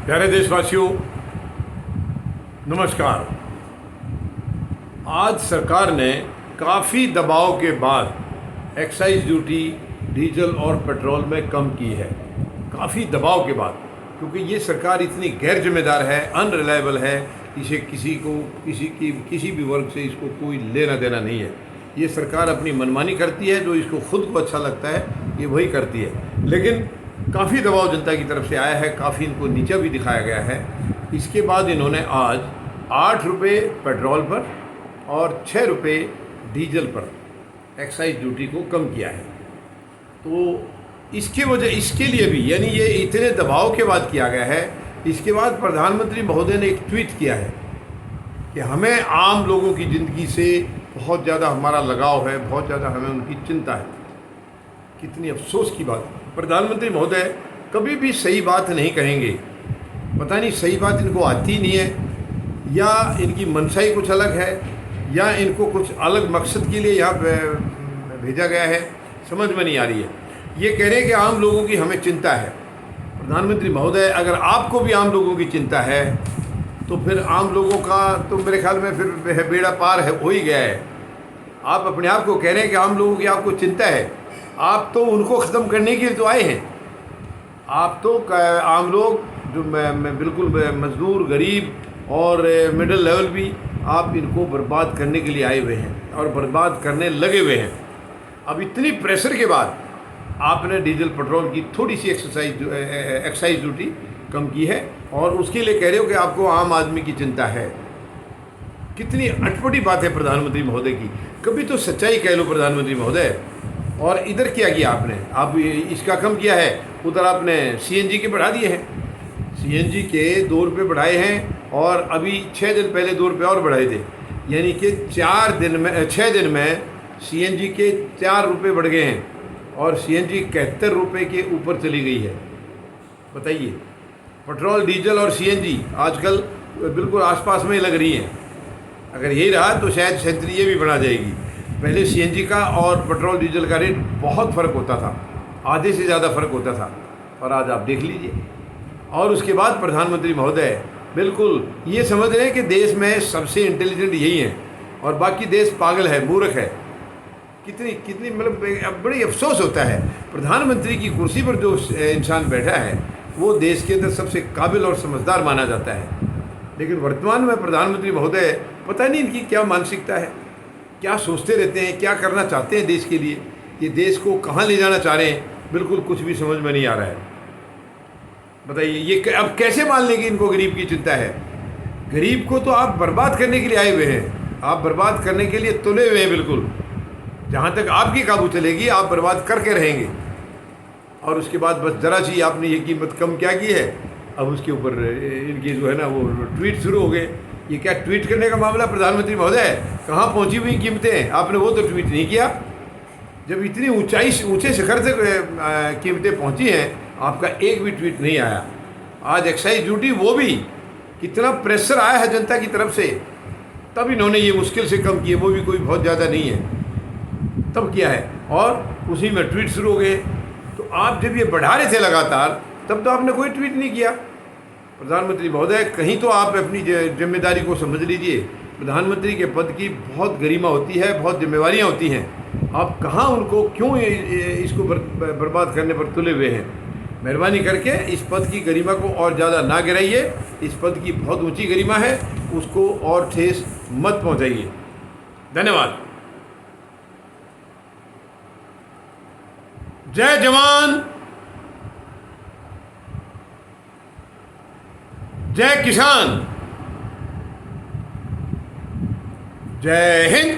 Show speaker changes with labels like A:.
A: प्यारे देशवासियों, नमस्कार। आज सरकार ने काफ़ी दबाव के बाद एक्साइज ड्यूटी डीजल और पेट्रोल में कम की है। काफ़ी दबाव के बाद, क्योंकि ये सरकार इतनी गैर जिम्मेदार है, अनरिलायबल है, इसे किसी भी वर्ग से इसको कोई लेना देना नहीं है। ये सरकार अपनी मनमानी करती है, जो इसको खुद को अच्छा लगता है ये वही करती है। लेकिन काफ़ी दबाव जनता की तरफ से आया है, काफ़ी इनको नीचा भी दिखाया गया है। इसके बाद इन्होंने आज 8 रुपये पेट्रोल पर और 6 रुपये डीजल पर एक्साइज ड्यूटी को कम किया है। तो इसके लिए भी, यानी ये इतने दबाव के बाद किया गया है। इसके बाद प्रधानमंत्री महोदय ने एक ट्वीट किया है कि हमें आम लोगों की ज़िंदगी से बहुत ज़्यादा हमारा लगाव है, बहुत ज़्यादा हमें उनकी चिंता है। कितनी अफसोस की बात। प्रधानमंत्री महोदय कभी भी सही बात नहीं कहेंगे। पता नहीं सही बात इनको आती नहीं है, या इनकी मनसाई कुछ अलग है, या इनको कुछ अलग मकसद के लिए यहाँ भेजा गया है, समझ में नहीं आ रही है। ये कह रहे हैं कि आम लोगों की हमें चिंता है। प्रधानमंत्री महोदय, अगर आपको भी आम लोगों की चिंता है तो फिर आम लोगों का तो मेरे ख्याल में फिर बेड़ा पार है, हो ही गया है। आप अपने आप को कह रहे हैं कि आम लोगों की आपको चिंता है। आप तो उनको ख़त्म करने के लिए तो आए हैं। आप तो आम लोग जो बिल्कुल मजदूर, गरीब और मिडिल लेवल भी, आप इनको बर्बाद करने के लिए आए हुए हैं और बर्बाद करने लगे हुए हैं। अब इतनी प्रेशर के बाद आपने डीजल पेट्रोल की थोड़ी सी एक्साइज ड्यूटी कम की है, और उसके लिए कह रहे हो कि आपको आम आदमी की चिंता है। कितनी अटपटी बात है प्रधानमंत्री महोदय की। कभी तो सच्चाई कह लो प्रधानमंत्री महोदय। और इधर क्या किया आपने? आप इसका कम किया है, उधर आपने सीएनजी के बढ़ा दिए हैं। सीएनजी के 2 रुपये बढ़ाए हैं, और अभी 6 दिन पहले 2 रुपये और बढ़ाए थे। यानी कि 6 दिन में सीएनजी के 4 रुपये बढ़ गए हैं, और सीएनजी 71 रुपये के ऊपर चली गई है। बताइए, पेट्रोल, डीजल और सीएनजी आजकल बिल्कुल आसपास में लग रही हैं। अगर यही रहा तो शायद सेंचुरी ये भी बढ़ा जाएगी। पहले सीएनजी का और पेट्रोल डीजल का रेट बहुत फ़र्क होता था, आधे से ज़्यादा फ़र्क होता था, और आज आप देख लीजिए। और उसके बाद प्रधानमंत्री महोदय बिल्कुल ये समझ रहे हैं कि देश में सबसे इंटेलिजेंट यही हैं और बाकी देश पागल है, मूर्ख है। कितनी मतलब बड़ी अफसोस होता है। प्रधानमंत्री की कुर्सी पर जो इंसान बैठा है वो देश के अंदर सबसे काबिल और समझदार माना जाता है, लेकिन वर्तमान में प्रधानमंत्री महोदय पता नहीं इनकी क्या मानसिकता है, क्या सोचते रहते हैं, क्या करना चाहते हैं देश के लिए, ये देश को कहाँ ले जाना चाह रहे हैं, बिल्कुल कुछ भी समझ में नहीं आ रहा है। बताइए, ये अब कैसे मान लें कि इनको गरीब की चिंता है? गरीब को तो आप बर्बाद करने के लिए आए हुए हैं, आप बर्बाद करने के लिए तुले हुए हैं। बिल्कुल जहाँ तक आपकी काबू चलेगी आप बर्बाद करके रहेंगे। और उसके बाद बस ज़रा सी आपने ये कीमत कम क्या की है, अब उसके ऊपर इनकी जो है ना वो ट्वीट शुरू हो गए। ये क्या ट्वीट करने का मामला? प्रधानमंत्री महोदय, कहाँ पहुँची हुई कीमतें? आपने वो तो ट्वीट नहीं किया। जब इतनी ऊंचे शिखर से कीमतें पहुँची हैं, आपका एक भी ट्वीट नहीं आया। आज एक्साइज ड्यूटी, वो भी कितना प्रेशर आया है जनता की तरफ से, तब इन्होंने ये मुश्किल से कम किए, वो भी कोई बहुत ज़्यादा नहीं है, तब किया है। और उसी में ट्वीट शुरू हो गए। तो आप जब ये बढ़ा रहे थे लगातार, तब तो आपने कोई ट्वीट नहीं किया। प्रधानमंत्री महोदय, कहीं तो आप अपनी जिम्मेदारी को समझ लीजिए। प्रधानमंत्री के पद की बहुत गरिमा होती है, बहुत जिम्मेवारियां होती हैं। आप कहाँ उनको क्यों इसको बर्बाद करने पर तुले हुए हैं? मेहरबानी करके इस पद की गरिमा को और ज़्यादा ना गिराइए। इस पद की बहुत ऊंची गरिमा है, उसको और ठेस मत पहुँचाइए। धन्यवाद। जय जवान, जय किसान, जय हिंद।